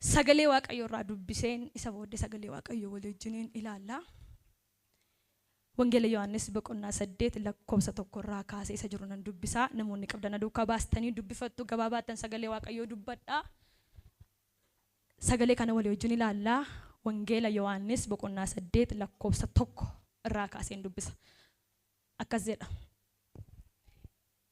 sagalee waaqayyo irraa dubbiseen isa booddee sagalee waaqayyo waliin ilaalla. Wangeela Yohaannis boqonnaa 8 lakkoofsa 1 irraa kaasee isa jiru nan dubbisaa. Namoonni qabdana duukaa baastanii dubbifattu gabaabaatan sagalee waaqayyo dubbadhaa. Sagalee kana waliin ilaalla. Wangeela Yohaannis boqonnaa 8 lakkoofsa 1 irraa kaaseen dubbisa. Akkas jedha.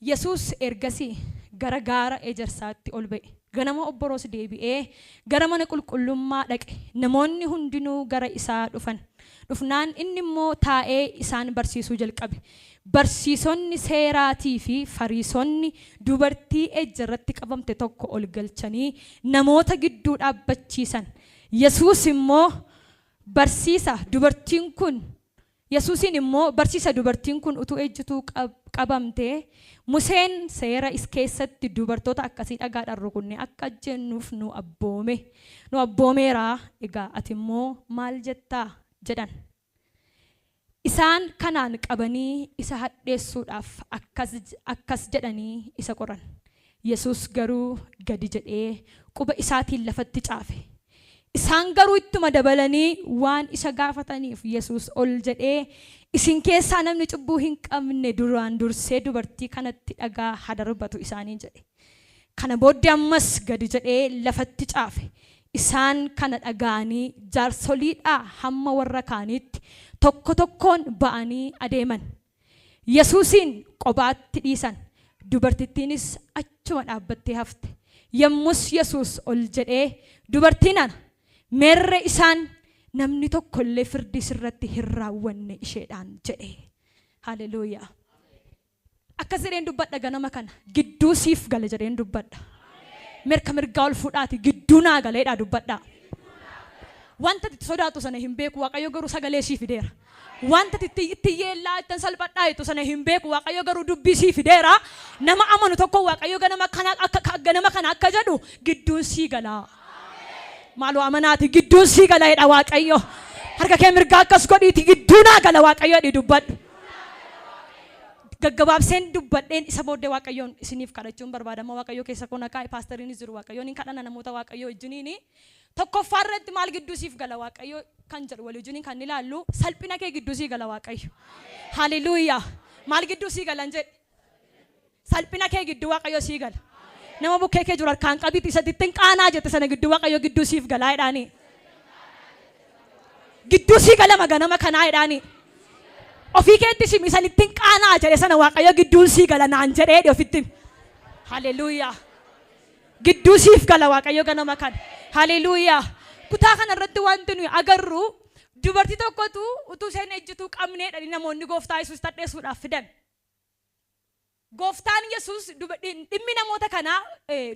Yesuus ergasii gara gaara ejersaatti ol ba'e. Ganama obboroos deebi'ee gara mana qulqullummaa dhaqe. Namoonni hundinuu gara isaa dhufan. Dhufnaan inni immoo taa'ee isaan barsiisuu jalqabe. Barsiisonni seeraatii fi fariisonni dubartii ejerratti qabamte tokko ol galchanii namoota gidduu dhaabbachiisan. Yesuus immoo barsiisa dubartiin kun utuu ejjituu qabamte Museen seera is keessatti dubartoota akkasii dhagaadhaan rukunne akka jennuuf nu abboomeera. Egaa ati immoo maal jettaa jedhan. Isaan kanaan qabanii isa hadheessuudhaaf akkas jedhanii isa qoran. Yesuus garuu gadi jedhee quba isaatiin lafatti caafe. Isaan garuu ittuma dabalanii waan isa gaafataniif Yesuus ol jedhee isin keessaa namni cubbuu hin qabne duraan dursee dubartii kanatti dhagaa haa darbatu isaaniin jedhe. Kana booddee ammas gadi jedhee lafatti caafe. Isaan kana dhagaanii jaarsoliidhaa hamma warra kaaniitti tokko tokkoon ba'anii adeeman. Yesuusin qobaatti dhiisan. Dubartittiinis achuma dhaabbattee hafte. Yommus Yesuus ol jedhee dubartii nana meerre isaan namni tokko illee firdii sirratti hin raawwanne isheedhaan jedhe. Haleluuyaa. Akkas jedheen dubbadha ganama kana gidduu siif gala jedheen dubbadha. Mirka mirgaa ol fudhaati gidduu naa galeedhaa dubbadha. Wanta itti sodaatu sana hin beeku waaqayyo garuu sagalee sii fideera. Wanta itti yeellaa ittiin salphadhaa jettu sana hin beeku waaqayyo garuu dubbii sii fideera. Nama amanu tokko waaqayyo ganama kana akka jedhu gidduun sii galaa. Maaloo amanaati gidduun sii galaadha waaqayyo. Harka kee mirgaa akkas godhiiti gidduu naa gala waaqayyo jedhi dubbadhu. Gaggabaabseen dubbadheen isa booddee waaqayyoon isiniif kadhachuun barbaadama. Waaqayyo keessa kun akka paastariinis jiru waaqayyoon hin kadhana namoota waaqayyo wajjiniini. Tokkoffaa irratti maal gidduu siif gala waaqayyo kan jedhu walii wajjiniin kan ilaallu salphina kee gidduu sii gala waaqayyo. Haleluuyaa. Maal gidduu sii galan jedhe. Salphina kee gidduu waaqayyo sii gala. Nama bukkee kee jiru harkaan qabiiti isa ittiin qaanaa jette sana gidduu waaqayyo gidduu siif galaa jedhaani. Gidduu sii gala ganama kanaa jedhaani. Ofii keetti isan ittiin qaanaa jedhe sana waaqayyo gidduun sii gala naan jedhee ofitti. Haleluuyaa. Gidduu siif gala waaqayyo ganama kana. Haleluuyaa. Kutaa kana irratti wanti nuyi agarru dubartii tokkotu utuu isheen ejjituu qabneedha namoonni gooftaa Yesuus hadheessuudhaaf fidan. Gooftaan Yesuus dhimmi namoota kanaa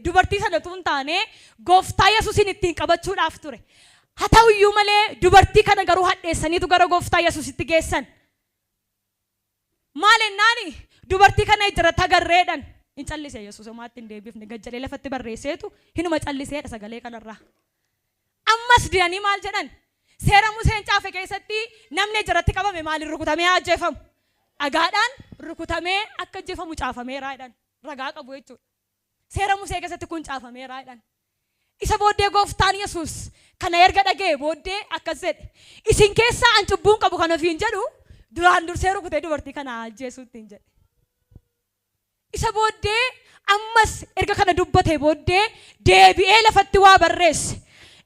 dubartii sanatu hin taane gooftaa Yesuusin ittiin qabachuudhaaf ture. Haa ta'uyyuu malee dubartii kana garuu hadheessaniitu gara gooftaa Yesuusitti geessan. Maal ennaani dubartii kana ejjirratti agarreedhan. Hin callisee Yesuus homaatti hin deebifne gajjalee lafatti barreesseetu hinuma calliseedha sagalee kanarraa. Ammas didanii maal jedhan seera Museen caafe keessatti namni ejjirratti qabame maaliin rukutamee ajjeefamu. Dhagaadhaan rukutamee akka ajjeefamu caafameera jedhan ragaa qabu jechuudha. Seera Musee keessatti kun caafameera jedhan. Isa booddee gooftaan Yesuus kana erga dhagee booddee akkas jedhe isin keessaa an cubbuun qabu kan ofiin jedhu duraan dursee rukutee dubartii kana ajjeesuutti hin jedhe. Isa booddee ammas erga kana dubbatee booddee deebi'ee lafatti waa barreesse.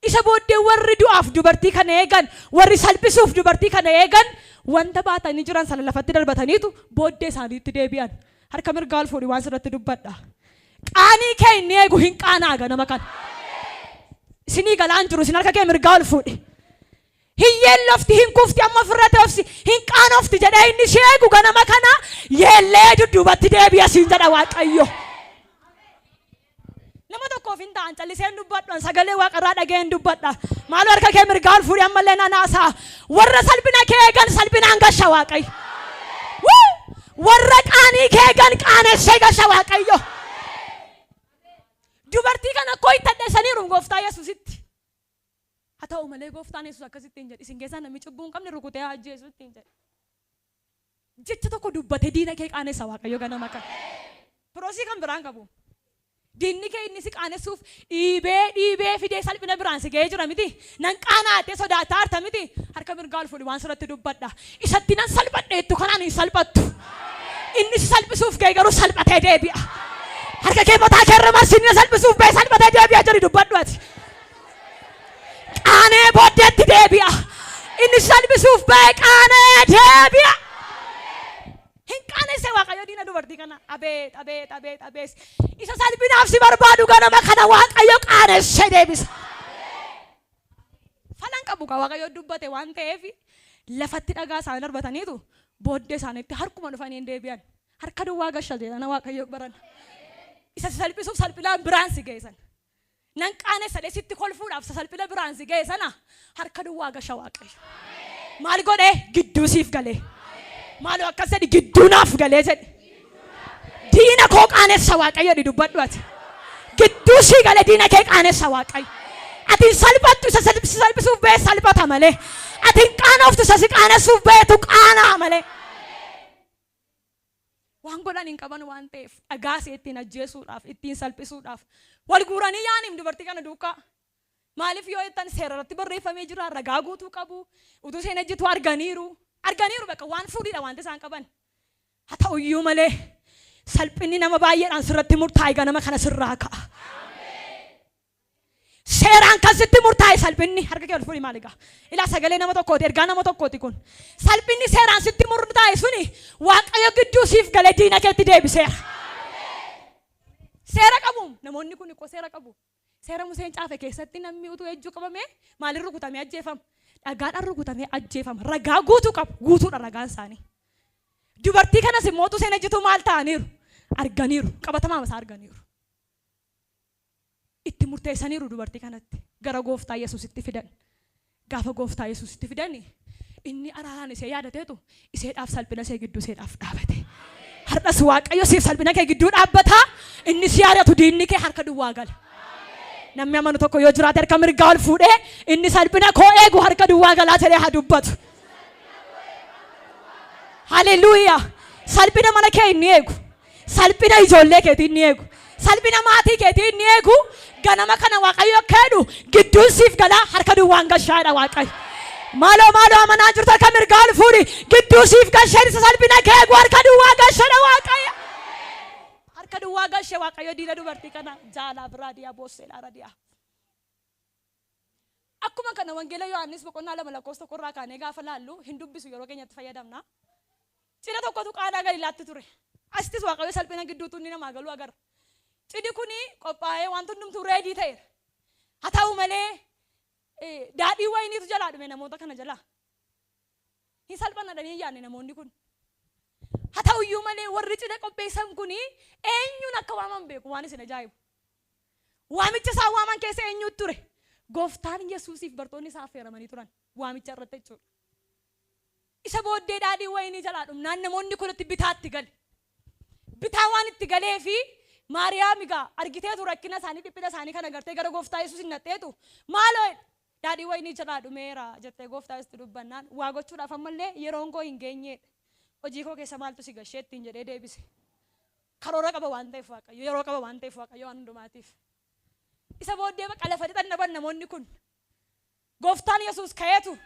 Isa booddee warri du'aaf dubartii kana eegan warri salphisuuf dubartii kana eegan wanta baatanii jiran sana lafatti darbataniitu booddee isaaniitti deebi'an. Harka mirgaa ol fuudhi waan sirratti dubbadha. Qaanii kee inni eegu hin qaanaa ganama kana. Isinii galaan jiru isin harka kee mirgaa ol fuudhi. Hin yeellofti hin kufti amma ofirratti ofsi hin qaanofti jedhee inni ishee eegu ganama kana yeellee dudduubatti deebi'a siin jedha waaqayyo. Nama tokkoof hin ta'an calliseen dubbadhaan sagalee waaqarraa dhageen dubbadha. Maaloo harka kee mirgaa ol fuudhi ammallee nanaasaa. Warra salphina kee eegan salphinaan gasha waaqayyo. Warra qaanii kee eegan qaanessee gasha waaqayyo. Dubartii kana akkoo itti hadheessaniiru gooftaa Yesuusitti. Haa ta'u malee gooftaan Yesuus akkasitti hin jedhe isin keessaa namni cubbuu hin qabne rukutee ajjeesuutti hin jedhe. Jecha tokko dubbatee diina kee qaanessa waaqayyo ganama kana. Firoosii kan biraan qabu. Diinni kee inni si qaanessuuf dhiibee fidee booddee salphina biraan si ga'ee jira miti. Nan qaanaatee sodaataa harta miti. Harka mirgaa ol fuudhi waan sirratti dubbadha. Isatti nan salphadheettu kanaan hin salphattu. Inni si salphisuuf ga'e garuu salphatee deebi'a. Harka kee mataa kee irra marsinii salphisuuf ba'e salphatee deebi'a jedhi dubbadhu ati. Qaanee booddeetti deebi'a. Inni salphisuuf ba'e qaanee deebi'a. Hin qaanesse waaqayyo diina dubartii kana. Abeet. Isa salphinaaf si barbaadu ganama kana waaqayyo qaanesse deebisa. Falan qabu ka waaqayyo dubbate waan ta'eef lafatti dhagaa isaan darbataniitu booddee isaaniitti harkuma dhufanii hin deebi'an. Harka duwwaa gasha jedhana waaqayyo baran. Isa salphisuuf salphinaan biraan si geessan. Nan qaanessa sitti kolfuudhaaf salphina biraan si geessana harka duwwaa gasha waaqayyo. Maal godhee gidduu siif galee. Maaloo akkas jedhi gidduu naaf galee jedhi. Diina koo qaanessa waaqayyo jedhi dubbadhu ati. Gidduu sii galee diina kee qaanessa waaqayyo. Ati salphattu isa salphisuuf ba'e salphata malee. Ati qaanoftu isa si qaanessuuf ba'etu qaanaa malee. Waan godhan hin qaban waan ta'eef dhagaa ittiin ajjeesuudhaaf ittiin salphisuudhaaf wal guuranii yaaniim dubartii kana duukaa. Maaliif yoo jettan seera irratti barreeffamee jira ragaa guutuu qabu utuu isheen ejjitu arganiiru bakka waan fuudhiidha wanti isaan qaban. Haa ta'uyyuu malee salphinni nama baay'eedhaan sirratti murtaa'e ganama kana sirraa ka'a. Seeraan kasitti murtaa'e salphinni harka kee ol fuudhi maaligaa ilaa sagalee nama tokkooti ergaa nama tokkooti kun salphinni seeraan sitti murtaa'e suni waaqayyo gidduu siif galee diina keetti deebiseera. Seera qabu namoonni kun ko seera qabu. Seera Museen caafe keessatti namni utuu ejjuu qabame maaliin rukutamee ajjeefama. Dhagaadhaan rukutamee ajjeefama. Ragaa guutuu qabu. Guutuudha ragaan isaanii. Dubartii kanas immoo utuu isheen ejjitu maal ta'aniiru? Arganiiru. Qabatamaa isaa arganiiru. Itti murteessaniiru dubartii kanatti. Gara gooftaa Yesuusitti fidan. Gaafa gooftaa Yesuusitti fidan inni araaraan isee yaadateetu iseedhaaf salphina isee gidduu iseedhaaf dhaabate. Har'as waaqayyo siif salphina kee gidduu dhaabbata. Inni si yaadatu diinni kee harka duwwaa gala. Namni amanu tokko yoo jiraate harka mirgaa ol fuudhee inni salphina koo eegu harka duwwaa galaa jedhee haa dubbatu. Haleluuyaa. Salphina mana kee inni eegu. Salphina ijoollee keetii inni eegu. Salphina maatii keetii inni eegu. Ganama kana waaqayyo keedhu gidduun siif galaa harka duwwaan gashaadha waaqayyo. Maaloo amanaa jirtu harka mirgaa ol fuudhi gidduu siif gasheen isa salphina kee eegu harka duwwaa gashaadha waaqayyo. Harka duwwaa gashee waaqayyo diina dubartii kana jaalaa biraadiyaa boosseedhaa radiyaa. Akkuma kana wangeela Yohaannis boqonnaa 2:1 kaanee gaafa laallu hin dubbisu yeroo keenyatti fayyadamna. Cidha tokkotu qaanaa Galiilaatti ture. Asittis waaqayyo salphina gidduutu inni namaa galuu agarra. Cidhi kuni qophaa'ee wanti hundumtuu reedii ta'eera. Haa ta'u malee daadhii wayiniitu jalaa dhume namoota kana jalaa. Hin salphanadhanii yaanne namoonni kun. Haa ta'uyyuu malee warri cidha qopheessan kuni eenyuun akka waaman beeku waan isin ajaa'ibu. Waamicha isaan waaman keessa eenyuutu ture? Gooftaan Yesuusiif bartoonni isaa affeeramanii turan waamicha irratti jechuudha. Isa booddee daadhii wayinii jalaa dhumnaan namoonni kun itti bitaatti gale. Bitaa waan itti galee fi Maariyaam egaa argiteetu rakkina isaanii dhiphina isaanii kana gartee gara gooftaa Yesuus hin natteetu maaloo daadhii wayinii jalaa dhumeera jettee gooftaa Yesuus dubbannaan waa gochuudhaaf ammallee yeroon koo hin geenyeedha. Hojii koo keessa maaltu si gashee ittiin jedhee deebise. Karoora qaba waan ta'eef waaqayyo yeroo qaba waan ta'eef waaqayyo waan hundumaatiif. Isa booddee baqa lafa dhixan dhaban namoonni kun gooftaan Yesuus ka'eetu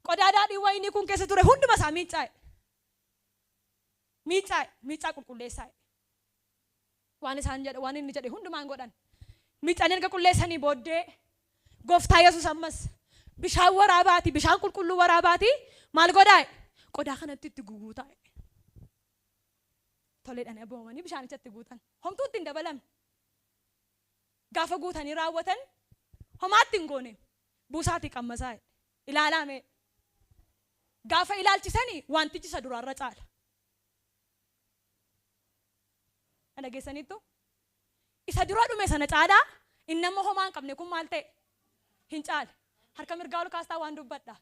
qodaa daadhii wayinii kun keessa ture hunduma isaa miicaa qulqulleessaa'e. Waan isaan jedhe waan inni jedhe hundumaan godhan. Miicaan erga qulleessanii booddee gooftaa Yesuus ammas bishaan waraabaati bishaan qulqulluu waraabaati maal godhaa? Qodaa kanatti itti guguutaa'e. Toleedhaan abboomanii bishaanicha itti guutan. Homtuu ittiin dabalamne. Gaafa guutanii raawwatan homaatti hin goone buusaatii qammasaa'e. Ilaalame. Gaafa ilaalchisanii wantichi isa duraarra caala. Dhageessaniittu isa dura dhume sana caalaa inni amma homaa hin qabne kun maal ta'e hin caale harka mirgaa ol kaastaa waan dubbadha.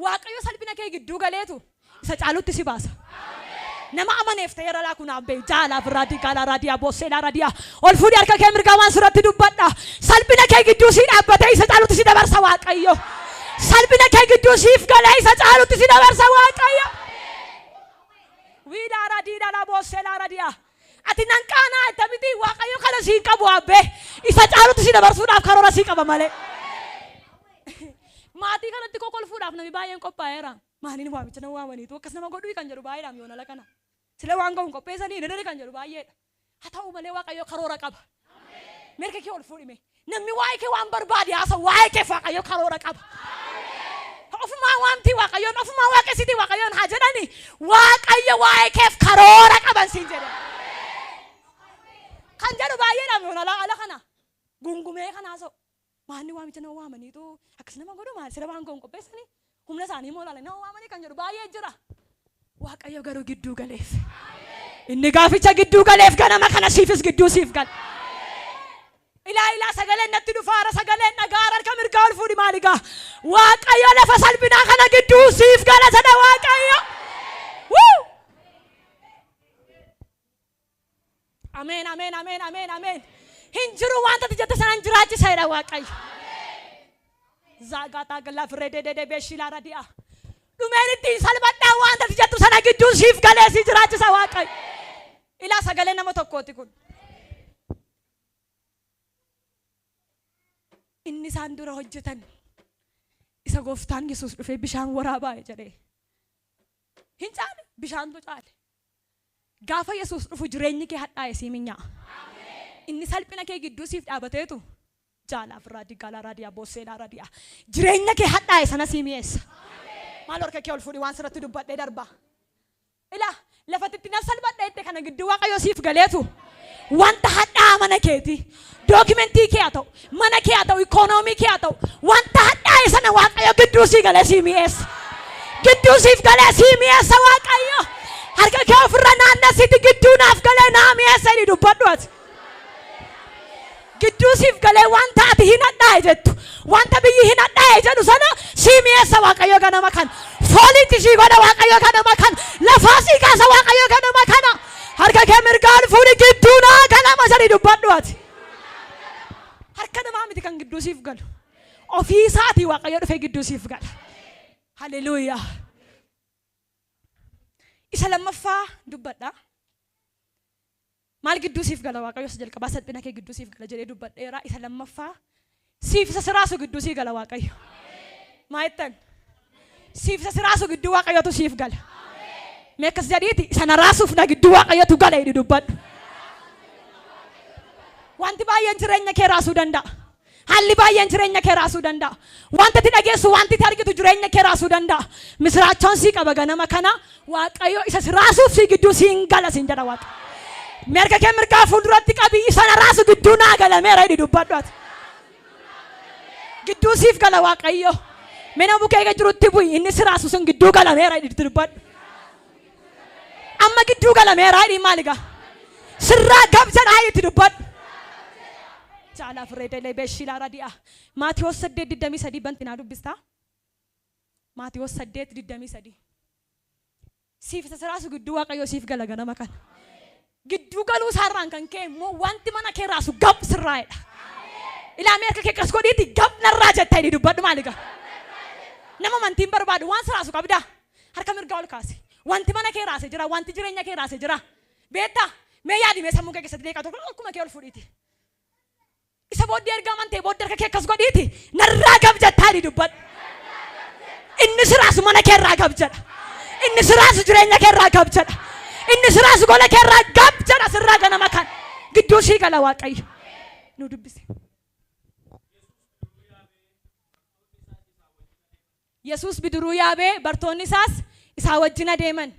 Waaqayyo salphina kee gidduu galeetu isa caalutti si baasa. Nama amaneef ta'e irra laakuu naaf beeku jaalaaf raadii gaalaa raadiyaa boosseedhaa raadiyaa ol fuudhi harka kee mirgaa waan surratti dubbadha. Salphina kee gidduu si dhaabbatee isa caalutti si dabarsa waaqayyo. Salphina kee gidduu siif galee isa caalutti si dabarsa waaqayyo. Wiidhaa raadiidhaa boosseedhaa raadiyaa. ati nan qaanaa itti miti waaqayyo kana siin qabu abbe isa caalutti si dabarsuudhaaf karoora sii qaba malee. Maatii kanatti kokolfuudhaaf namni baay'een qophaa'eera. Maaliin waamicha nama waamaniitu akkas nama godhuu kan jedhu baay'eedhaam yoona la kana. Sila waan ga'uun qopheessanii dadari kan jedhu baay'eedha. Haa ta'u malee waaqayyo karoora qaba. Mirga kee ol fuudhime. Namni waa'ee kee waan barbaade haasa waa'ee kee waaqayyo karoora qaba. Ofumaa waamtii waaqayyoon ofumaa waaqessitii waaqayyoon haa jedhani waaqayyo waa'ee keef karoora qaban siin jedhan. Kan jedhu baay'eedhaam yoona ala kana. Gungumee kanaasoo. Maanni waamicha nama waamaniitu akkas nama godhu maal sila waan ga'uun qopheessanii humna isaanii moo laala nama waamanii kan jedhu baay'ee jira. Waaqayyo garuu gidduu galeef. Inni gaaficha gidduu galeef ganama kana siifis gidduu siif gala. Ilaa sagaleen natti dhufaara sagaleen dhagaara harka mirgaa ol fuudhi maaligaa. Waaqayyo lafa salphinaa kana gidduu siif gala sana waaqayyo. Ameen ameen ameen ameen ameen. Hinjiru wanta tijjata sanan jiraachisaadha waaqayyo. Zaagataa gala firreedee beeshilaa radiyaa. Dhumeen ittiin salphadhaa wanta tijjatu sana gidduu siif galee si jiraachisa waaqayyo. Ilaa sagalee nama tokkooti kun. Inni isaan dura hojjetan isa gooftaan Yesuus dhufee bishaan waraabaa jedhee. Hin caale bishaantu caale. Gaafa Yesuus dhufu jireenyi kee hadhaa'e sii minyaa. Inni salphina kee gidduu siif dhaabateetu jaalaaf raadiyaa raadiyaa boosseenaa raadiyaa jireenya kee hadhaa'e sana sii mi'eessa. Maal harka kee ol fuudhi waan sirratti dubbadhee darba. Ilaa lafatti na salphadheette kana gidduu waaqayyo siif galeetu wanta hadhaa mana keeti dookimentii kee haa ta'u mana kee haa ta'u ikoonoomii kee haa ta'u wanta hadhaa'e sana waaqayyo gidduu sii galee sii mi'eessa. Gidduu siif galee sii mi'eessa waaqayyo. Harka kee ofirra naannasitti gidduu naaf galee naa mi'eessa inni dubbadhu ati. Gidduu siif galee wanta ati hin hadhaa'e jettu wanta biyyi hin hadhaa'e jedhu sana sii mi'eessa waaqayyo ganama kan fooliitti sii godha waaqayyo ganama kan lafaa sii kaasa waaqayyo ganama kana harka kee mirgaan fuudhi gidduu naa ganama sadi dubbadhu ati. Harka namaa miti kan gidduu siif galu ofii isaatii waaqayyo dhufee gidduu siif gala. Haleluuyaa. Isa lammaffaa dubbadha. Maal gidduu siif gala waaqayyo isa jalqabaa salphina kee gidduu siif gala jedhee dubbadheera. Isa lammaffaa siif isa siraasu gidduu siif gala waaqayyo. Maayettan siif isa siraasu gidduu waaqayyotu siif gala. Mee akkas jedhiiti isa naraasuuf na gidduu waaqayyotu gala jedhi dubbadhu. Wanti baay'een jireenya kee raasuu danda'a. Haalli baay'een jireenya kee raasuu danda'a. Wanta ati dhageessu wanti ati argitu jireenya kee raasuu danda'a. Misiraachoon sii qaba ganama kana waaqayyo isa siraasuuf sii gidduu siin gala siin jedha waaqayyo. Merga kee mirgaa fuulduratti qabi isa naraasu gidduu naa galameera jedhi dubbadhu ati. Gidduu siif gala waaqayyo. Mina bukee eega jirutti bu'i inni siraasu sun gidduu galameera jedhi dubbadhu. Amma gidduu galameera jedhi maaligaa? Sirraa gab jedhaa jedhi dubbadhu. Jaalaaf reedelee beeshilaa radiyaa. Maatiyoos 8:23 bantinaa dubbistaa. Maatiyoos 8:23. Siif isa siraasu gidduu waaqayyo siif gala ganama kana. Gidduu galuu isaarraan kan ka'e immoo wanti mana kee raasu gab sirraa'edha. Ilaamee harka kee qas godhiiti gab narraa jettaa jedhi dubbadhu maaligaa? Nama amantiin barbaadu waan siraasu qabdaa harka mirgaa ol kaase. Wanti mana kee raase jira wanti jireenya kee raase jira. Beektaa mee yaadimee sammuu kee keessatti deeqaa tokko akkuma kee ol fuudhiiti. Isa booddee erga amantee booddee harka kee qas godhiiti narraa gab jettaa jedhi dubbadhu. Inni siraasu mana kee irraa gab jedha. Inni siraasu jireenya kee irraa gab jedha. Inni siraasu gola kee irraa gab jedha sirraa ganama kan gidduu sii gala waaqayyo. Nu dubbise. Yesuus bidiruu yaabee bartoonni isaas isaa wajjin adeeman.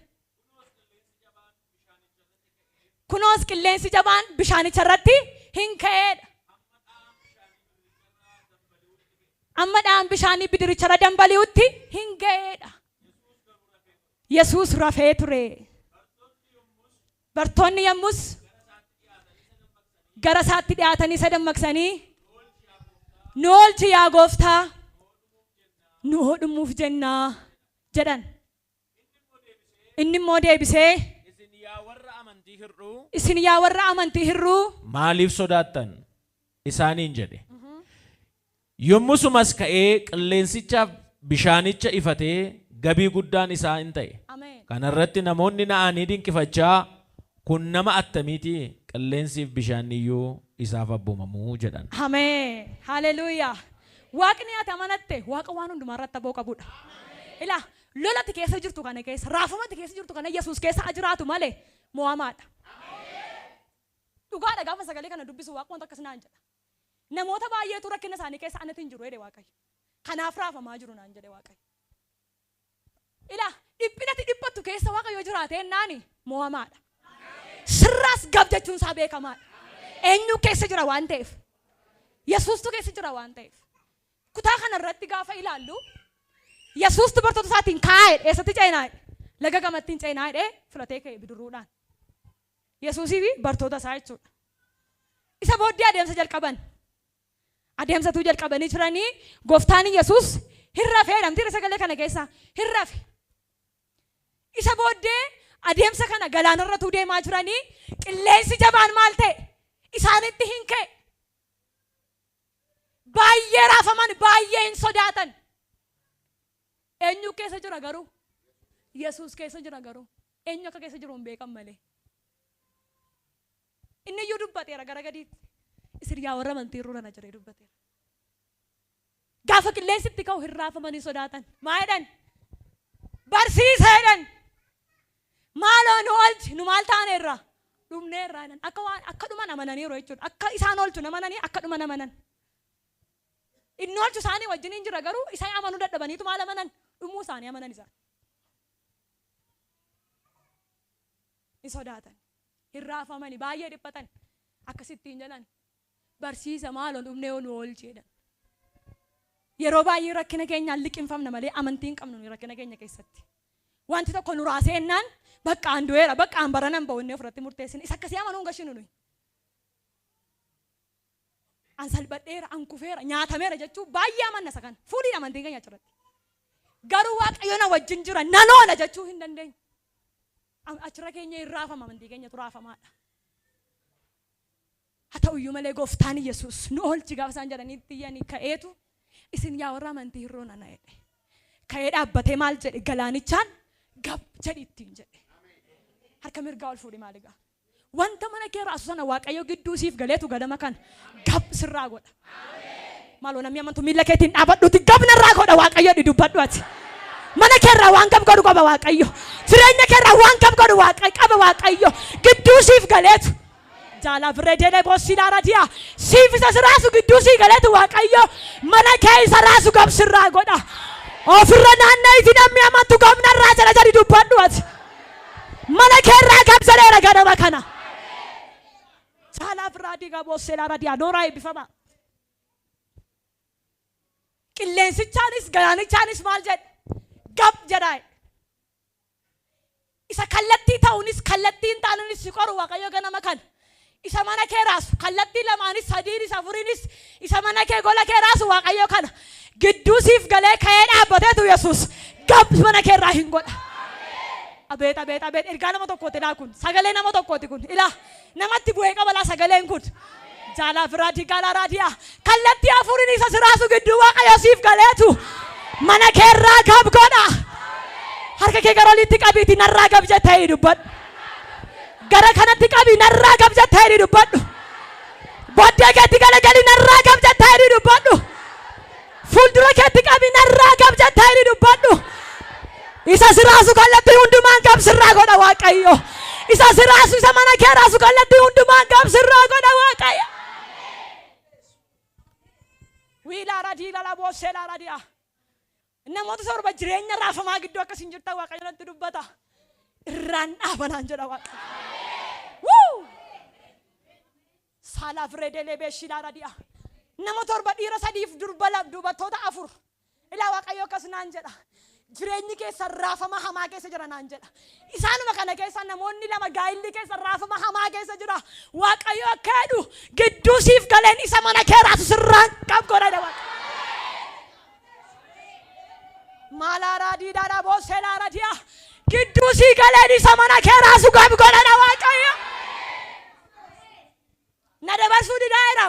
Kunoos qilleensi jabaan bishaanicha irratti hin ka'eedha. Amma dhaan bishaanii bidiricha irra dambali'utti hin ga'eedha. Yesuus rafee ture. Bartoonni yommus gara isaatti dhiyaatanii isa dammaqsanii nu oolchi yaa gooftaa nu hodhumuuf jennaa jedhan. Inni immoo deebisee isin yaa warra amantii hir'uu maaliif sodaattan isaaniin jedhe. Yommusumas ka'ee qilleensicha bishaanicha ifatee gabii guddaan isaa hin ta'e. Kanarratti namoonni na'anii dinqifachaa kun nama attamiiti qilleensiif bishaan iyyuu isaaf abboomamu jedhan. Ameen. Haleluuyaa. Waaqni ati amanatte waaqa waan hundumaa irratti aboo qabudha. Ilaa lolatti keessa jirtu kana keessa raafamatti keessa jirtu kana Yesuus keessa ajiraatu malee mo'amaadha. Dhugaadha gaafa sagalee kana dubbisu waaqa wanta akkas naan jedha. Namoota baay'eetu rakkina isaanii keessa anatti hin jiru jedhe Waaqayyo. Kanaaf raafamaa jiru naan jedhe Waaqayyo. Ilaa dhiphinatti dhiphattu keessa Waaqayyo jiraatee naani mo'amaadha. Sirraas gab jechuun isaa beekamaadha. Eenyu keessa jira waan ta'eef. Yesuustu keessa jira waan ta'eef. Kutaa kana irratti gaafa ilaallu Yesuus dubartoota isaatiin kaa'ee eessatti ceenaa'e laga gamattiin ceenaa'e filatee ka'e bidiruudhaan. Yesuusii fi bartoota isaa jechuudha. Isa booddee adeemsa jalqaban. Adeemsatu jalqabanii jiranii gooftaan Yesuus hin rafee jedhamti sagalee kana keessa hin rafe. Isa booddee adeemsa kana galaanarratu deemaa jiranii qilleensi jabaan maal ta'e isaanitti hin ka'e. Baay'ee raafaman baay'ee hin sodaatan. Eenyu keessa jira garuu? Yesuus keessa jira garuu. Eenyu akka keessa jiru hin beekan malee. Inni iyyuu dubbateera gara gadiitti. Isin yaa warra amantii irra na jiree dubbateera. Gaafa qilleensitti ka'u hin raafamanii sodaatan. Maa jedhan? Barsiisa jedhan. Maaloo nu oolchi nu maal taaneerra? Dhumneerra jedhan. Akka dhuman amananiiru jechuudha. Akka isaan oolchu amananii akka dhuman amanan. Inni oolchu isaanii wajjin hin jira garuu isaan amanuu dadhabaniitu maal amanan? Dhumuu isaanii amanan isaan. Ni sodaatan. Hin raafamani baay'ee dhiphatan. Akkasittiin jedhan. Barsiisa maaloo dhumnee nu oolchi jedhan. Yeroo baay'ee rakkina keenyaan liqinfamna malee amantiin qabnu rakkina keenya keessatti. Wanti tokko nu raaseennaan bakka aan du'eera bakka aan baranan ba'unnee ofirratti murteessine isa akkasii amanuun gashinu nuyi. An salphadheera an kufeera nyaatameera jechuun baay'ee amanna isa kana fuudhiin amantiin keenya achirratti. Garuu waaqayyo na wajjin jira nan oola jechuu hin dandeenyu. Achirra keenya hin raafama amantii keenyatu raafamaadha. Haa ta'uyyuu malee gooftaan Yesuus nu oolchi gaafa isaan jedhaniitti iyyanii ka'eetu isin yaa warra amantii hirroo nana jedhe. Ka'ee dhaabbatee maal jedhe galaanichaan gab jedhi ittiin jedhe. Harka mirgaa ol fuudhi maaligaa. Wanta mana kee raasu sana waaqayyo gidduu siif galeetu gadama kan gab sirraa godha. Maaloo namni amantu miila keetiin dhaabadhuuti gab narraa godha waaqayyo di dubbadhu ati. Mana keerraa waan gab godhu qaba waaqayyo. Jireenya keerraa waan gab godhu qaba waaqayyo. Gidduu siif galeetu. Jaalaa birreedeelee boosiidhaa radiyaa. Siif isa sirraasu gidduu sii galeetu waaqayyo. Mana kee isa raasu gab sirraa godha. Ofirra naannoo itti namni amantu gab narraa jala jadi dubbadhu ati. Mana keerraa gab jaleera gadama kana. Jaalaa birraadii boosiidhaa radiyaa nooraa eebbifama. Qilleensichaanis galaanichaanis maal jedhe? Gab jedhaa. Isa kallattii ta'uunis kallattii hin taanuunis si qoru waaqayyo ganama kana. Isa mana kee raasu kallattii lamaanis sadiinis afuriinis isa mana kee gola kee raasu waaqayyo kana. Gidduu siif galee ka'ee dhaabbateetu Yesuus gab mana kee irraa hin godha. Abeet abeet abeet ergaa nama tokkooti ilaa kun sagalee nama tokkooti kun ilaa namatti bu'ee qabalaa sagaleen kun. Jaalaa firaadii gaalaa raadiyaa kallattii afuriin isa siraasu gidduu waaqayyo siif galeetu mana kee irraa gab godha. Harka kee gara oliitti qabiitii narraa gab jettee dubbadhu. Gara kanatti qabii narraa gab jettee dubbadhu. Booddee keetti galagali narraa gab jettee dubbadhu. Fuuldura keetti qabii narraa gab jettee dubbadhu. Isa siraasu kallattii hundumaan gab sirraa godha waaqayyo. Isa siraasu isa mana kee raasu kallattii hundumaan gab sirraa godha waaqayyo. Wiilaa radii lala boosseedhaa radiyaa. Namoota sorba jireenya raafamaa gidduu akkasiin jirta waaqayyo natti dubbata. Irraan dhaabanaan jedha waaqayyo. Saalaaf reedelee beeshiidhaa radiyaa. Nama torba dhiira sadiif dubartoota afur. Ilaa waaqayyo akkas naan jedha. Jireenyi keessa raafama hamaa keessa jira naan jedha. Isaanuma kana keessa namoonni lama gaa'illi keessa raafama hamaa keessa jira. Waaqayyo akka jedhu gidduu siif galeen isa mana kee raasu sirraan qab godha dha waaqayyo. Maalaa raadiidhaadhaa boosseedhaa radiyaa. Gidduu sii galeen isa mana kee raasu qab godha dha waaqayyo. Na dabarsuu didaa'eera.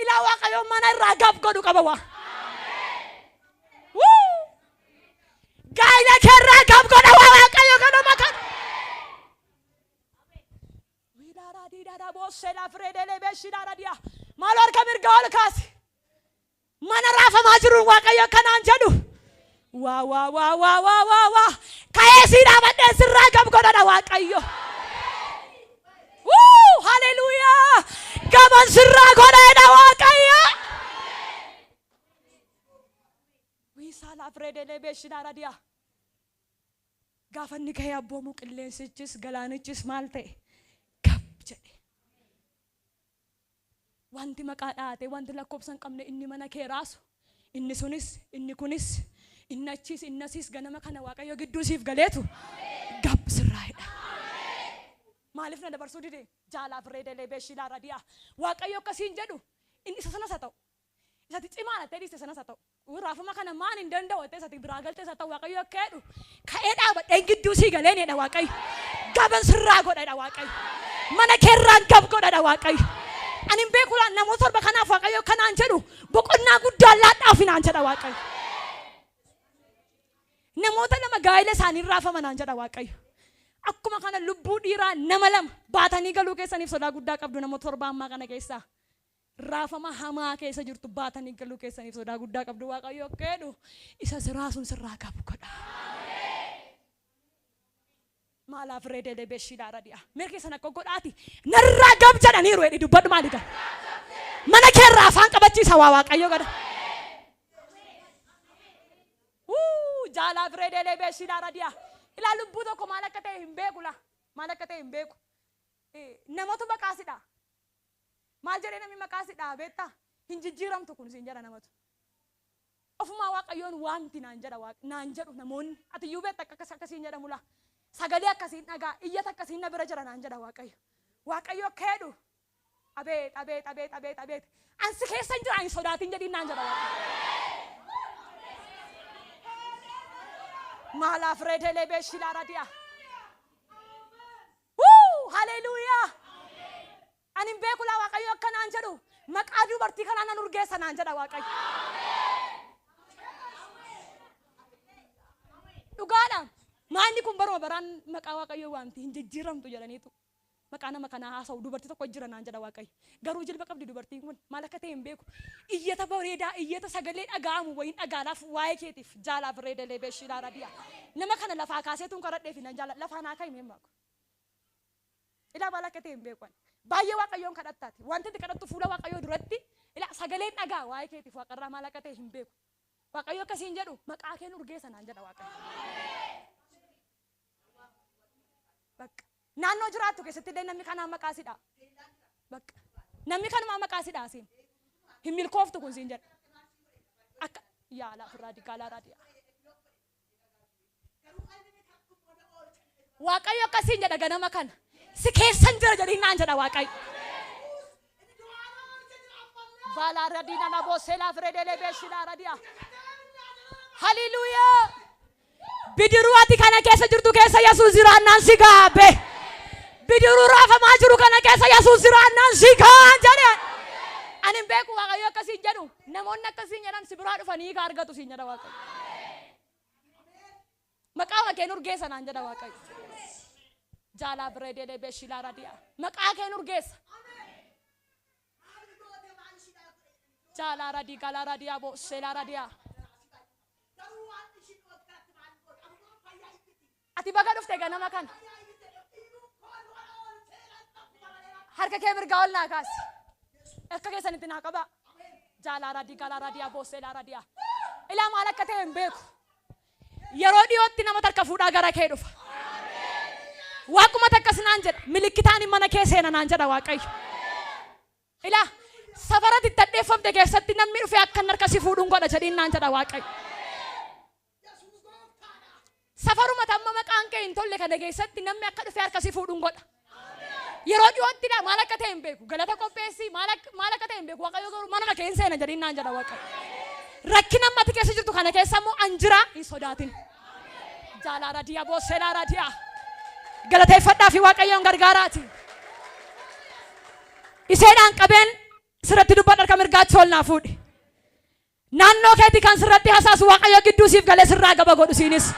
Ilaa waaqayyo mana irraa qab godhu qaba waa. Gaa'ila keerraa qab godha waa waaqayyo kanuma kan. Aliidhaadhaa boossee laafiree deelee beeshidhaadha diyaa. Maaloo harka mirgaa ol kaase. Mana raafamaa jiruun waaqayyo akkanaan jedhu. Waa. Ka'ee sii dhaabadhee sirraa gab godhadha waaqayyo. Haleluuyaa. Gaban sirraa godhadha waaqayyo. Wiisaa laafiree deelee beeshidhaadha diyaa. Gaafa inni ka'ee abboomu qilleensichis galaanichis maal ta'e? Gab jedhe. Wanti maqaa dhaate, wanti lakkoofsa hin qabne inni mana kee raasu, inni sunis, inni kunis, inni achis, inni asis ganama kana waaqayyo gidduu siif galeetu gab sirraa'edha. Maaliif na dabarsuu dide? Jaalaaf reedelee beeshilaa radiyaa. Waaqayyo akkasiin jedhu inni isa sanas haa ta'u. Isatti cimaan ta'e isa sanas haa ta'u. Raafama kana maan hin danda'u ta'e isatti biraa galtee isa ta'u waaqayyo akka jedhu ka'ee dhaabadhee gidduu sii galeenidha waaqayyo. Gaban sirraa godhadha waaqayyo. Mana keerraan gab godhadha waaqayyo. Ani hin beeku namoota torba kanaaf waaqayyo kanaan jedhu boqonnaa guddaa laadhaaf naan jedha waaqayyo. Namoota lama gaa'ela isaanii raafaman naan jedha waaqayyo. Akkuma kana lubbuu dhiiraa nama lama baatanii galuu keessaniif sodaa guddaa qabdu namoota torba ammaa kana keessaa. Raafama hamaa keessa jirtu baatanii galuu keessaniif sodaa guddaa qabdu waaqayyo akka jedhu isa siraasuun sirraa qabu godha. Maalaaf reedelee beeshidhaa radiyaa. Mirgi sana akka godhaati narraa gab jedhaniiru jedhi dubbadhu maali gaa. Mana keerraa afaan qabachiisa waa waaqayyo godha. Jaalaaf reedelee beeshidhaa radiyaa. Ilaa lubbuu tokko maal akka ta'e hin beeku la. Maal akka ta'e hin beeku. Namoota maqaasidha. Maal jedhee namni maqaasidha beektaa? Hin jijjiiramtu kun siin jedha namatu. Ofumaa waaqayyoon waamti naan jedhu namoonni. Ati iyyuu beekta akkasiin jedhamu la. Sagalee akkasiin dhagaa iyyata akkasiin na bira jira naan jedha waaqayyo. Waaqayyo akka jedhu abeet. Ansi keessa hin jira hin sodaatin jedhiin naan jedha waaqayyo. Maalaaf reedelee beeshilaa radiyaa. Haleluuyaa. Ani hin beeku laa waaqayyo akka naan jedhu maqaa dubartii kanaa nan urgeessa naan jedha waaqayyo. Dhugaadha. Maalli kun baruma baraan maqaa waaqayyo waamti hin jijjiiramtu jedhaniitu. Maqaa nama kanaa haasa'u dubartii tokko jira naan jedha waaqayyo. Garuu jilba qabdi dubartiin kun maal akka ta'e hin beeku. Iyyata bareedaa iyyata sagalee dhaga'amu wayin dhagaalaaf waa'ee keetiif jaalaaf reedelee beeshilaa radiyaa. Nama kana lafaa kaaseetuun karadheef hin jaalladha lafaa naa kaa'ime hin maaku. Ilaa maal akka ta'e hin beeku. Baay'ee waaqayyoon kadhattaati. Wanti itti kadhattu fuula waaqayyoo duratti ilaa sagaleen dhagaa waa'ee keetiif waaqarraa maal akka ta'e hin beeku. Waaqayyo akkasiin jedhu maqaa keen urgeessa naan jedha waaqayyo. Bakka naannoo jiraattu keessatti illee namni kanaan maqaasidha. Bakka namni kanumaa maqaasidha asiin. Hin milkooftu kun siin jedha. Akka yaala ofirraa digaalaa raadiyaa. Waaqayyo akkasiin jedha ganama kana. Si keessan jira jedhiin naan jedha waaqayyo. Baalaa radiina na boosseelaa fireedelee beeshilaa radiyaa. Haleluuyaa. Bidiruu ati kana keessa jirtu keessa Yesuus jiraannaan si gaabe. Bidiruu raafamaa jiru kana keessa Yesuus jiraannaan si gaan jedhe. Ani hin beeku waaqayyo akkasiin jedhu namoonni akkasiin jedhan si biraa dhufanii ka argatu siin jedha waaqayyo. Maqaa keen urgeessa naan jedha waaqayyo. Jaalaa bireedelee beeshilaa radiyaa. Maqaa keen urgeessa. Jaalaa radii galaa radiyaa boosseelaa radiyaa. Ati baga dhufte ganama kana. Harka kee mirgaa ol naa kaasi. Akka keessanitti naa qaba. Jaalaa radii galaa radiyaa boosseelaa radiyaa. Ilaa maal akka ta'e hin beeku. Yeroo dhiyootti nama tarka fuudhaa gara kee dhufa. Waaquma takkas naan jedha. Milikitaan mana kee seena naan jedha waaqayyo. Ilaa safaratti itti addeeffamte keessatti namni dhufee akka harka si fuudhuun godha jedhiin naan jedha waaqayyo. Safaruma tamma maqaan kee hin tolle kana keessatti namni akka dhufee harka si fuudhuun godha. Yeroo dhiyootti maal akka ta'e hin beeku. Galata qopheessi maal akka ta'e hin beeku. Waaqayyo garuu manuma kee seena jedhiin naan jedha waaqayyo. Rakkina ammatti keessa jirtu kana keessa immoo anjira hin sodaatin. Jaalaa radiyaa boosseelaa radiyaa. Galateeffadhaa fi waaqayyoon gargaaraati. Iseedhaan qabeen sirratti dubbadha harka mirgaatti ol naa fuudhi. Naannoo keetii kan sirratti hasaasu waaqayyo gidduu siif galee sirraa gaba godhu siinis.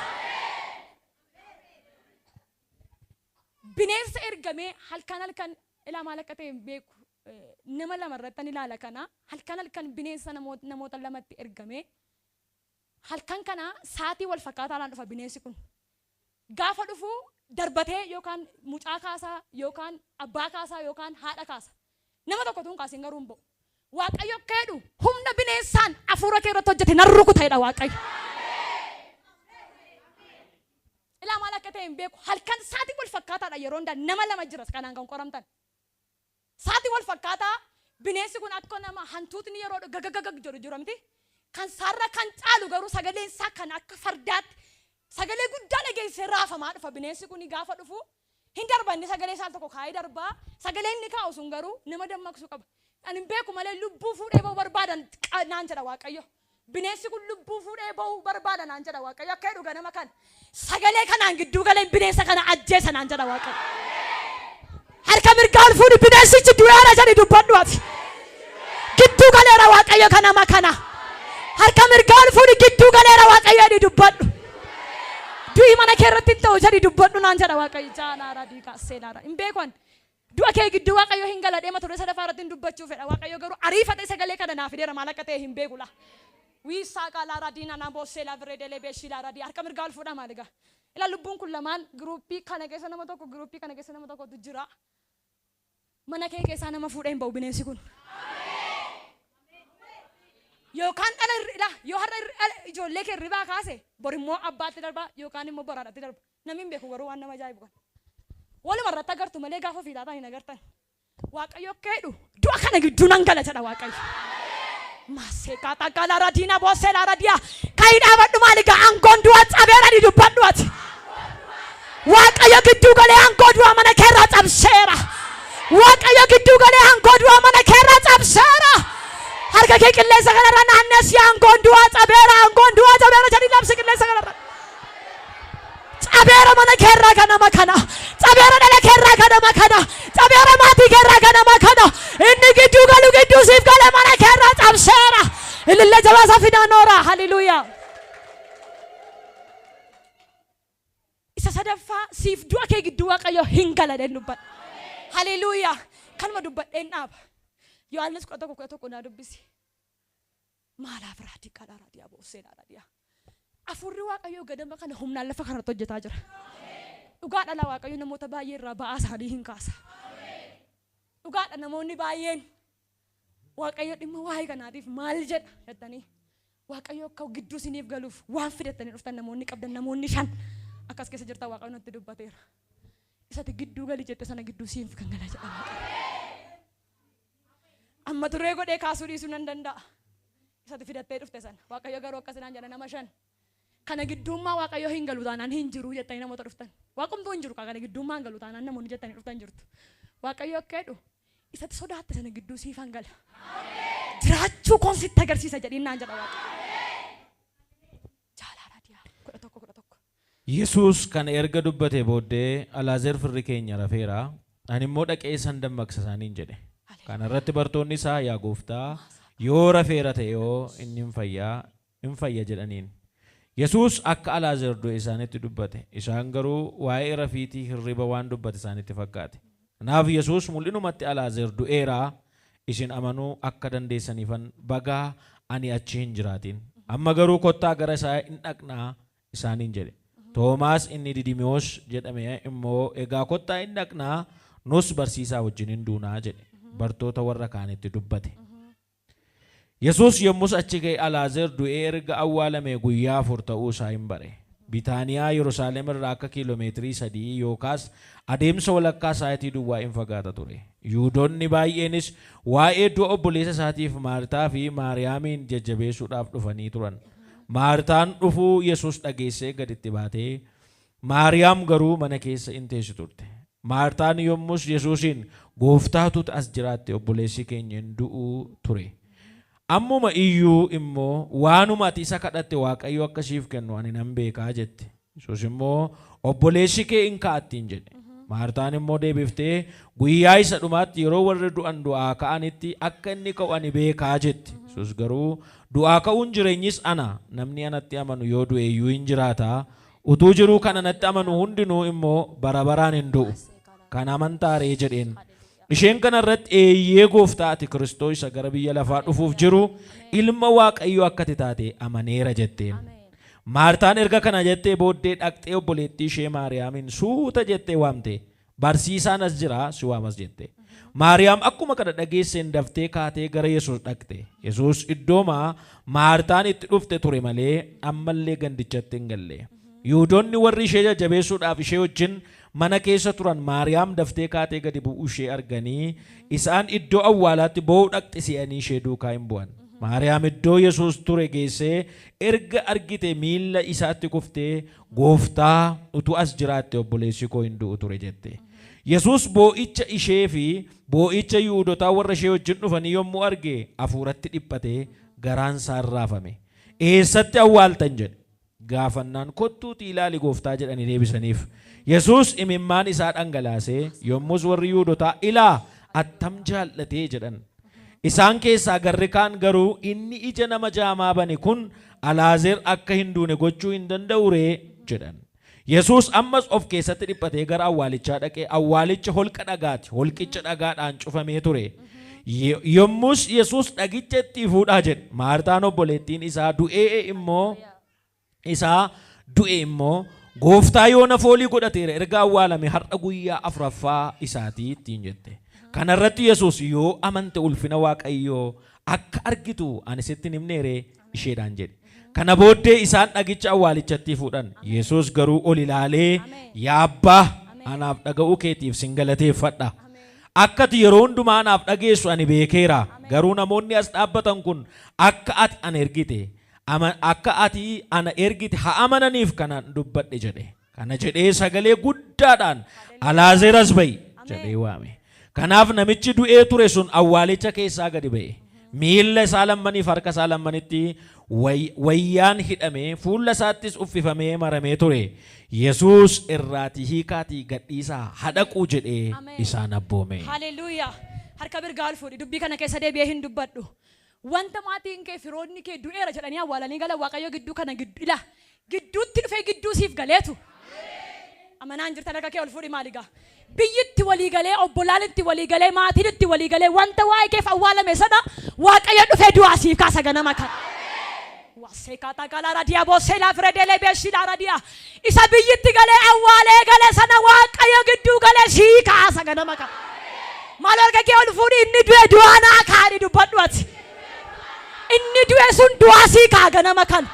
Bineensa ergamee halkan Ilaa maal akka ta'e hin beeku. Nama lama irratti ilaala kana halkan bineensa namoota lamatti ergame halkan kana saatii wal fakkaataadhaan dhufa bineensi kun. Gaafa dhufu darbatee yookaan mucaa kaasaa yookaan abbaa kaasaa yookaan haadha kaasa. Nama tokko tuun kaasiin garuu hin ba'u. Waaqayyo akka jedhu humna bineensaan hafuura kee irratti hojjete nan rukutadha Waaqayyo. Ilaa maal akka ta'e hin beeku halkan saatii wal fakkaataadha yeroo hundaa nama lama jiras kanaan kan qoramtan. Saatii wal fakkaataa bineensi kun akka nama hantuutni yeroo gagagagag jiru miti. Kan sarara kan caalu garuu sagaleen isaa kan akka fardaatti sagalee guddaa dhageessee raafamaa dhufa bineensi kun gaafa dhufu hin darbanne sagalee isaa tokko kaayee darbaa sagalee inni kaa'u sun garuu nama dammaqsu qaba. Ani hin beeku malee lubbuu fuudhee ba'uu barbaadan naan jedha Waaqayyo. Bineensi kun lubbuu fuudhee ba'uu barbaadan naan jedha Waaqayyo. Akka jedhu ganama kan sagalee kanaan gidduu galee bineensa kana ajjeesa naan jedha Waaqayyo. Harka mirgaan fuudhi bineensichi du'eera jedhi dubbadhu ati. Gidduu galeera Waaqayyo kanama kana. Harka mirgaan fuudhi gidduu galeera Waaqayyo jedhi dubbadhu. Du'i mana kee irratti ta'u jedhi dubbadhu naan jedha Waaqayyo. Jaanaara diikaa seenaara. Hin beekon. Du'a kee gidduu Waaqayyo hin galadhee mata duree sadaffaa irratti dubbachuu fedha. Waaqayyo garuu ariifatee sagalee kana naaf fideera maal akka ta'e hin beeku la. Wiisaa qaalaa diina na boossee la bireedelee beeshii la radii harka mirgaan fuudha maaligaa. Ila lubbuun kun lamaan giruuppii kana keessa nama tokko giruuppii kana keessa nama tokkotu jira. Mana kee keessaa nama fuudhee hin ba'u bineensi kun. Yookaan dhala yoo har'a ijoollee kee ribaa kaase bor immoo abbaatti darba yookaan immoo boraadhaatti darba. Namni hin beeku garuu waan nama ajaa'ibu kan. Waluma irratti agartu malee gaafa ofii taataan hin agartan. Waaqayyo akka jedhu du'a kana gidduu nan gala jedha Waaqayyo. Maasee kaataa gaalaa radiina boossee laa radiyaa ka'ii dhaabadhu maaligaa aangoon du'a cabeera ni dubbadhu ati. Waaqayyo gidduu galee aangoo du'a mana keerraa cabseera. Waaqayyo gidduu galee aangoo du'a mana keerraa cabseera. Harka kee qilleensa kanarra naannessi aangoon du'a cabeera jedhi labsi qilleensa kanarra. Cabeera mana keerraa kanama kana. Cabeera dhala keerraa kanama kana. Cabeera maatii keerraa kanama kana. Inni gidduu galu gidduu siif gale mana keerraa cabseera. Ilillee jabaasa fidaan noora. Hallelujaa. Isa sadaffaa siif du'a kee gidduu Waaqayyo hin gala den dubbadha. Hallelujaa. Kanuma dubbadheen dhaaba. Yohaannis 11:11 naa dubbisi. Maalaaf raadii kadhaa raadii aboossee raadii. Afurri Waaqayyo gadama kana humnaan lafa kanarratti hojjetaa jira. Dhugaadha la Waaqayyo namoota baay'ee irraa ba'aa isaanii hin kaasa. Dhugaadha namoonni baay'een Waaqayyo dhimma waa'ee kanaatiif maal jedha jettanii Waaqayyo akka gidduu isiniif galuuf waan fidatanii dhuftan namoonni qabdan namoonni 5 akkas keessa jirta Waaqayyo nutti dubbateera. Isatti gidduu gali jette sana gidduu siif kan gala jedha. Amma turee godhee kaasuu dhiisuu nan danda'a. Isatti fidattee dhufte sana Waaqayyo garuu akkasinaan jedha nama 5. Kana giddummaa Waaqayyo hin galu taanaan hin jiru jettanii namoota dhuftan. Waaqumtuu hin jiru kana giddummaa hin galu taanaan namoonni jettanii dhuftan jirtu. Waaqayyo akka jedhu isatti sodaatte sana gidduu siif hangala. Jiraachuu koon sitti agarsiisa jedhiin naan jedha Waaqayyo. Jaalala diyaa 11. Yesuus kan erga dubbatee booddee Alaazaar firri keenya rafeera. Ani immoo dhaqee san dammaqsa isaaniin jedhe. Kana irratti bartoonni isaa yaa gooftaa yoo rafeera ta'e yoo inni hin fayya jedhaniin. Yesuus akka Alaazaar du'e isaanitti dubbate. Isaan garuu waa'ee rafiitii hirriba waan dubbate isaanitti fakkaate. Kanaaf Yesuus mul'inumatti Alaazaar du'eera isin amanuu akka dandeessaniifan bagaa ani achi hin jiraatin. Amma garuu kottaa gara isaa hin dhaqnaa isaaniin jedhe. Toomaas inni Didimiyoos jedhame immoo egaa kottaa hin dhaqnaa nus barsiisaa wajjin hin duunaa jedhe. Bartoota warra kaanitti dubbate. Yesuus yommus achi ga'e Alaazaar du'ee erga awwaalamee guyyaa 4 ta'uu isaa hin bare. Bitaaniyaa Yerusaalem irraa akka kiiloomeetirii 3 yookaas adeemsa walakkaa sa'aatii duwwaa hin fagaata ture. Yihuudoonni baay'eenis waa'ee du'a obboleessa isaatiif Maartaa fi Maariyaamiin jajjabeessuudhaaf dhufanii turan. Maartaan dhufuu Yesuus dhageessee gaditti baatee Maariyaam garuu mana keessa in teessi turte. Maartaan yommus Yesuusiin gooftaatu as jiraatte obboleessi keenya hin du'uu ture. Ammuma iyyuu immoo waanuma ati isa kadhatte Waaqayyo akkasiif kennu ani nan beekaa jette. Yesuus immoo obboleessi kee in ka'attiin jedhe. Maartaan immoo deebiftee guyyaa isa dhumaatti yeroo warri du'an du'aa ka'anitti akka inni ka'u ani beekaa jette. Yesuus garuu du'aa ka'uun jireenyis ana namni anatti amanu yoo du'e iyyuu hin jiraata. Utuu jiruu kan anatti amanu hundinuu immoo bara baraan hin du'u. Kan amantaa ree jedheen. isheen kanarratti eeyyee gooftaa ati Kiristoos isa gara biyya lafaa dhufuuf jiru ilma waaqayyoo akka taate amaneera jetteen. Maartaan erga kana jettee booddee dhaqxee obboleettii ishee Maariyaamin suuta jettee waamte. Barsiisaan as jira si waamas jette. Maariyaam akkuma kana dhageesseen daftee kaatee gara Yesuus dhaqxe. Yesuus iddoomaa Maartaan itti dhufte ture malee ammallee gandichatti hin galle. Yihuudoonni warri ishee jajjabeessuudhaaf ishee wajjin mana keessa turan Maariyaam daftee kaatee gadi bu'uu ishee arganii isaan iddoo awwaalaatti boo'uu dhaqxe si'anii ishee duukaa hin bu'an. Maariyaam iddoo Yesuus ture geessee erga argite miilla isaatti kuftee gooftaa utuu as jiraatte obboleessi koo hin du'u ture jette. Yesuus boo'icha ishee fi boo'icha Yihuudootaa warra ishee wajjin dhufanii yommuu arge hafuuratti dhiphatee garaan isaa raafame. Eessatti awwaaltan jedhe. Gaafannaan kottuutii ilaali gooftaa jedhanii deebisaniif. Yesuus imimmaan isaa dhangalaasee yommus warri Yihuudootaa ilaa attam jaallatee jedhan. Isaan keessaa garri kaan garuu inni ija nama jaamaa bane kun Alaazeer akka hin duune gochuu hin danda'u ree jedhan. Yesuus ammas of keessatti dhiphatee gara awwaalichaa dhaqee awwaalicha holqa dhagaati. Holqicha dhagaadhaan cufamee ture. Yommus Yesuus dhagicha itti fuudhaa jedhe. Maartaan obboleettiin isaa du'e immoo gooftaa yoona foolii godhateera erga awwaalame har'a guyyaa afuraffaa isaatii ittiin jette. Kanarratti Yesuus yoo amante ulfina waaqayyoo akka argitu ani sitti hin himneeree isheedhaan jedhe. Kana booddee isaan dhagicha awwaalichatti fuudhan. Yesuus garuu ol ilaalee yaa Abbaa anaaf dhaga'uu keetiif sin galateeffadha. Akka ati yeroo hundumaa anaaf dhageessu ani beekeera. Garuu namoonni as dhaabbatan kun akka ati ana ergite haa amananiif kanaan dubbadhe jedhe. Kana jedhee sagalee guddaadhaan Alaazeer as ba'i jedhee waame. Kanaaf namichi du'ee ture sun awwaalicha keessaa gadi ba'e. Miilla isaa lammaniif harka isaa lammanitti wayyaan hidhamee fuula isaattis uffifamee maramee ture. Yesuus irraatii hiikaatii gadhiisaa hadhaquu jedhee isaan abboome. Haleluuyaa. Harka birgaa fuudhi dubbii kana keessa deebi'ee hin dubbadhu. Wanta maatiin kee firoonni kee du'eera jedhanii awwaalanii gala waaqayyo gidduu kana gidduutti dhufee gidduu siif galeetu. Amanaan jirtan harka kee ol fuudhi maaligaa. Biyyitti walii galee obbolaanitti walii galee maatiitti walii galee wanta waa'ee keef awwaalame sana waaqayyo dhufee du'aa siif kaasa ganama kana. Waseekata gala radia boosela fredele beshila radia. Isa biyyitti galee awwaalee galee sana waaqayyo gidduu galee sii kaasa ganama kana. Maal harka kee ol fuudhi inni du'e du'aa naa kaadhi dubbadhu ati. Inni du'e sun du'aa sii kaa ganama kana.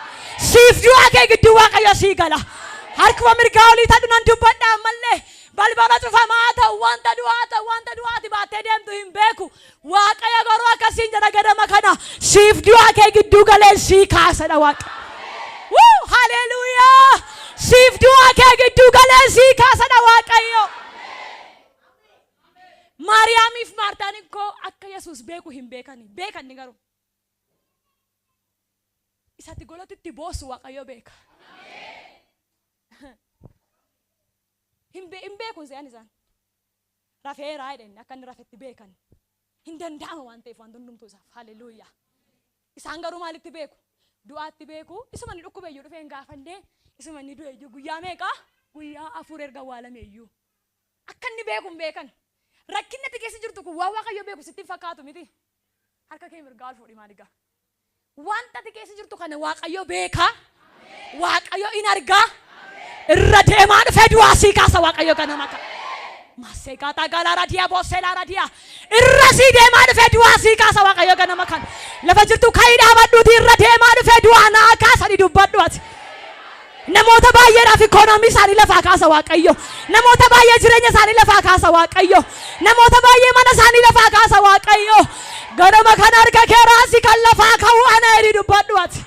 Siif du'aa kee gidduu waaqayyo sii gala. Harkuma mirgaa olii ta'u nan dubbadha ammallee. Balbala cufamaa ta'u wanta du'aati baattee deemtu hin beeku. Waaqayyo garuu akkasiin jedha ganama kana siif du'aa kee gidduu galee sii kaasadha waaqayyo. Haleluuyaa. Siif du'aa kee gidduu galee sii kaasadha waaqayyo. Maariyaamiif Maartaan koo akka Yesuus beeku hin beekani garuu. Isatti golotitti boosu waaqayyo beeka. Hin beekun se'an isaan. Rafeeraa jedhanii akka inni rafetti beekan. Hin danda'ama waan ta'eef waan hundumtuu isaaf. Haleluuyaa. Isaan garuu maalitti beeku? Du'aatti beeku. Isuma inni dhukkube iyyuu dhufee hin gaafannee. Isuma inni du'e iyyuu guyyaa meeqa? Guyyaa afur erga awwaalame iyyuu. Akka inni beeku hin beekan. Rakkinni ati keessa jirtu kun waan waaqayyo beeku sitti fakkaatu miti. Harka kee mirgaa ol fuudhi maaligaa. Wanta ati keessa jirtu kana waaqayyo beeka. Waaqayyo in argaa. Irra deemaa dhufee du'aa sii kaasa waaqayyo ganama kana. Maseekata gala radia boosela radia. Irra sii deemaa dhufee du'aa sii kaasa waaqayyo ganama kana. Lafa jirtu ka'ii dhaabadhuuti irra deemaa dhufee du'aa naa kaasa ni dubbadhu ati. Namoota baay'eedhaaf ikoonoomii isaanii lafaa kaasa waaqayyo. Namoota baay'ee jireenya isaanii lafaa kaasa waaqayyo. Namoota baay'ee mana isaanii lafaa kaasa waaqayyo. Ganama kana harka kee raasii kan lafaa ka'u ana eri dubbadhu ati.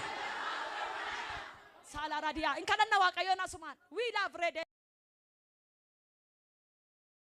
Radia. In kadhanna waaqayyoon asumaan. We love red.